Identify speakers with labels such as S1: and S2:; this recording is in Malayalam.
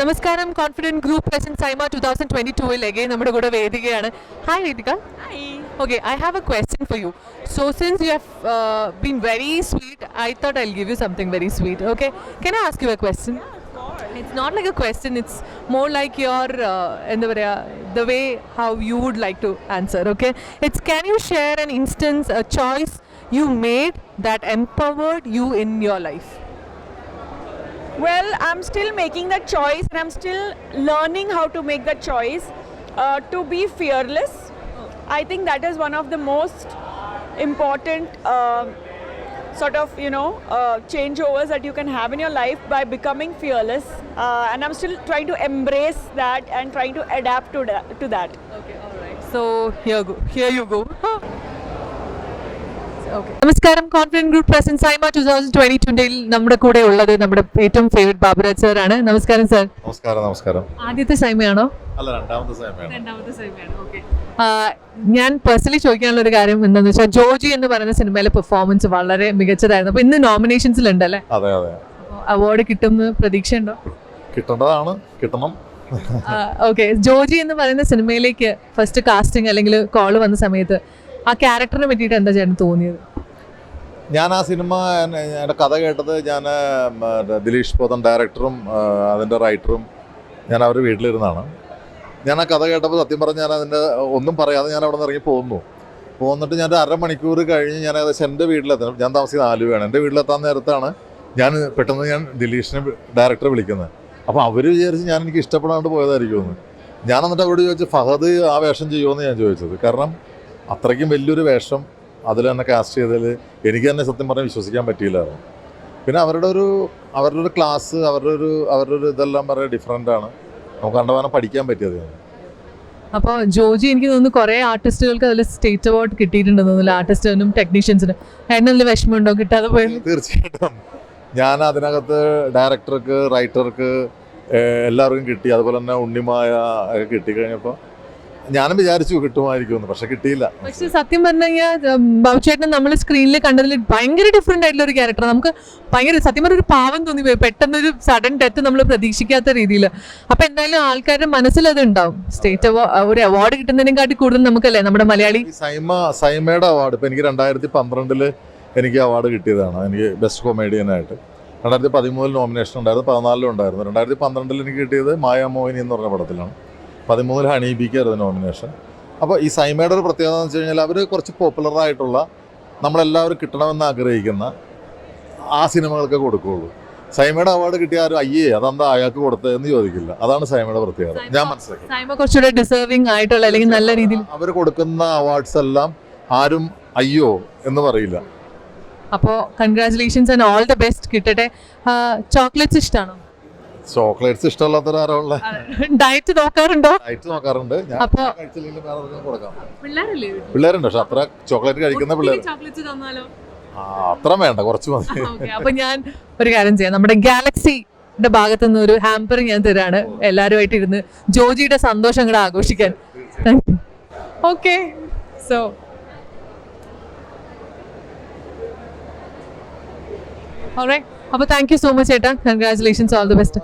S1: നമസ്കാരം confident group present Saima 2022 again നമ്മുടെ കൂടെ വേദികയാണ്. Hi Vedika.
S2: Hi.
S1: Okay, I have a question for you. So since you have been very sweet, I thought I'll give you something very sweet. Okay, can I ask you a question?
S2: Yeah, of course.
S1: It's not like a question, it's more like your the way how you would like to answer. Okay, it's can you share an instance, a choice you made that empowered you in your life?
S2: Well, I'm still making that choice and I'm still learning how to make that choice to be fearless. I think that is one of the most important sort of changeovers that you can have in your life by becoming fearless, and I'm still trying to embrace that and trying to adapt to that.
S1: Okay, all right. So here you go. Okay. നമസ്കാരം കോൺഫിഡൻറ്റ് ഗ്രൂപ്പ് പ്രസന്റ് സൈമ 2022 നമ്മുടെ കൂടെ ഉള്ളത് നമ്മുടെ ഏറ്റവും ഫേവറേറ്റ് ബാബുരാജ് സാർ ആണ്. നമസ്കാരം സാർ.
S3: നമസ്കാരം.
S1: ആദ്യത്തെ സൈമയാണോ?
S3: അല്ല, രണ്ടാമത്തെ
S1: സൈമയാണ്. ഓക്കെ. ഞാൻ പേഴ്സണലി ചോദിക്കാനുള്ള ഒരു കാര്യം എന്താണെന്ന് വെച്ചാൽ ജോജി എന്ന് പറയുന്ന സിനിമയിലെ പെർഫോമൻസ് വളരെ മികച്ചതായിരുന്നു. അപ്പൊ ഇന്ന് നോമിനേഷൻസിലുണ്ട് അല്ലേ?
S3: അതെ.
S1: അവാർഡ് കിട്ടുമെന്ന് പ്രതീക്ഷയുണ്ടോ?
S3: കിട്ടണം.
S1: ഓക്കെ. ജോജി എന്ന് പറയുന്ന സിനിമയിലേക്ക് ഫസ്റ്റ് കാസ്റ്റിംഗ് അല്ലെങ്കിൽ കോള് വന്ന സമയത്ത് ആ ക്യാരക്ടറിനെ പറ്റിയിട്ട് എന്താ ചേട്ടൻ തോന്നിയത്?
S3: ഞാൻ ആ സിനിമ എൻ്റെ കഥ കേട്ടത് ഞാൻ ദിലീഷ് പോതൻ ഡയറക്ടറും അതിൻ്റെ റൈറ്ററും ഞാൻ അവർ വീട്ടിലിരുന്നാണ്. ഞാൻ ആ കഥ കേട്ടപ്പോൾ സത്യം പറഞ്ഞാൽ ഞാൻ അതിൻ്റെ ഒന്നും പറയാതെ ഞാൻ അവിടെ നിന്ന് ഇറങ്ങി പോന്നിട്ട് ഞാൻ ഒരു അരമണിക്കൂർ കഴിഞ്ഞ് ഞാൻ ഏകദേശം എൻ്റെ വീട്ടിലെത്തണം. ഞാൻ താമസിക്കുന്ന ആലുവയാണ്. എൻ്റെ വീട്ടിലെത്താൻ നേരത്താണ് പെട്ടെന്ന് ഞാൻ ദിലീഷിനെ ഡയറക്ടറെ വിളിക്കുന്നത്. അപ്പോൾ അവർ വിചാരിച്ച് എനിക്ക് ഇഷ്ടപ്പെടാണ്ട് പോയതായിരിക്കുമെന്ന്. ഞാൻ എന്നിട്ട് അവരോട് ചോദിച്ചു, ഫഹദ് ആ വേഷം ചെയ്യുമെന്ന് ഞാൻ ചോദിച്ചത്. കാരണം അത്രയ്ക്കും വലിയൊരു വേഷം അതിൽ തന്നെ കാസ്റ്റ് ചെയ്തതിൽ എനിക്ക് തന്നെ സത്യം പറഞ്ഞാൽ വിശ്വസിക്കാൻ പറ്റിയില്ലായിരുന്നു. പിന്നെ അവരുടെ ഒരു ക്ലാസ് അവരുടെ ഒരു ഇതെല്ലാം വളരെ ഡിഫറെൻ്റാണ്. നമുക്ക് കണ്ടവാനം പഠിക്കാൻ പറ്റിയത്.
S1: അപ്പോൾ ജോജി എനിക്ക് തോന്നുന്നു കുറേ ആർട്ടിസ്റ്റുകൾക്ക് അതിൽ സ്റ്റേറ്റ് അവാർഡ് കിട്ടിയിട്ടുണ്ടെന്ന് തോന്നുന്നു, ആർട്ടിസ്റ്റിനും ടെക്നീഷ്യൻസിനും. അതിനുള്ള വിഷമമുണ്ടോ കിട്ടാതെ പോയത്?
S3: തീർച്ചയായിട്ടും. ഞാൻ അതിനകത്ത് ഡയറക്ടർക്ക്, റൈറ്റർക്ക് എല്ലാവർക്കും കിട്ടി. അതുപോലെ തന്നെ ഉണ്ണിമായ ഒക്കെ കിട്ടിക്കഴിഞ്ഞപ്പോൾ ഞാനും വിചാരിച്ചു കിട്ടുമായിരിക്കുമെന്ന്, പക്ഷെ കിട്ടിയില്ല.
S1: പക്ഷെ സത്യം പറഞ്ഞു കഴിഞ്ഞാൽ ബാബുചേട്ടനെ നമ്മൾ സ്ക്രീനിൽ കണ്ടതിൽ ഭയങ്കര ഡിഫറെൻ്റ് ആയിട്ടുള്ള ഒരു ക്യാരക്ടർ. നമുക്ക് ഭയങ്കര സത്യം പറഞ്ഞ ഒരു പാവം തോന്നിപ്പോയി, പെട്ടെന്നൊരു സഡൻ ഡെത്ത് നമ്മൾ പ്രതീക്ഷിക്കാത്ത രീതിയിൽ. അപ്പം എന്തായാലും ആൾക്കാരുടെ മനസ്സിൽ അത് ഉണ്ടാവും. സ്റ്റേറ്റ് ഒരു അവാർഡ് കിട്ടുന്നതിനെക്കാട്ടി കൂടുതൽ നമുക്കല്ലേ നമ്മുടെ മലയാളി
S3: സൈമയുടെ അവാർഡ് ഇപ്പം എനിക്ക് 2012 എനിക്ക് അവാർഡ് കിട്ടിയതാണ്. എനിക്ക് ബെസ്റ്റ് കൊമേഡിയനായിട്ട് 2013 നോമിനേഷൻ ഉണ്ടായിരുന്നു, 2014 ഉണ്ടായിരുന്നു. 2012 എനിക്ക് കിട്ടിയത് മായാമോഹിനി എന്ന് പറഞ്ഞ പടത്തിലാണ്. 2013 ഹണീബിക്കായിരുന്നു നോമിനേഷൻ. അപ്പോൾ ഈ സൈമയുടെ ഒരു പ്രത്യേകത എന്ന് വെച്ച് കഴിഞ്ഞാൽ അവർ കുറച്ച് പോപ്പുലറായിട്ടുള്ള നമ്മളെല്ലാവരും കിട്ടണമെന്ന് ആഗ്രഹിക്കുന്ന ആ സിനിമകൾക്ക് കൊടുക്കുകയുള്ളൂ. സൈമയുടെ അവാർഡ് കിട്ടിയ ആരും അതെന്താ അയാൾക്ക് കൊടുത്തത് എന്ന് ചോദിക്കില്ല. അതാണ് സൈമയുടെ പ്രത്യേകത. ഞാൻ മനസ്സിലാക്കി
S1: സൈമ കുറച്ചുകൂടെ ഡിസേർവിംഗ് ആയിട്ടുള്ള അല്ലെങ്കിൽ നല്ല രീതിയിൽ
S3: അവർ കൊടുക്കുന്ന അവാർഡ്സ് എല്ലാം ആരും അയ്യോ എന്ന് പറയില്ല.
S1: അപ്പോൾ congratulations and all the best. കിട്ടട്ടെ. ചോക്ലേറ്റ്സ് ഇഷ്ടമാണോ?
S3: ചോക്ലേറ്റ്സ് ഇഷ്ടമല്ലാത്തവരാരുള്ള?
S1: ഡയറ്റ് നോക്കാറുണ്ടോ?
S3: ഡയറ്റ് നോക്കാറുണ്ട്. ഞാൻ കഴിച്ചില്ലെങ്കിലും വേറെ കൊടുക്കാം. പിള്ളേരുണ്ട്, പക്ഷെ അത്ര ചോക്ലേറ്റ് കഴിക്കുന്ന പിള്ളേർ അത്ര വേണ്ട, കുറച്ച് മതി.
S1: അപ്പൊ ഞാൻ ഒരു കാര്യം ചെയ്യാം, നമ്മുടെ ഗാലക്സിയുടെ ഭാഗത്തു നിന്ന് ഒരു ഹാമ്പർ ഞാൻ തരാണ് എല്ലാവരുമായിട്ട് ഇരുന്ന് ജോജിയുടെ സന്തോഷം കൂടെ ആഘോഷിക്കാൻ. ഓക്കെ. So alright. അപ്പോൾ താങ്ക് യു സോ മച്ച് ചേട്ടാ. Congratulations, all the best.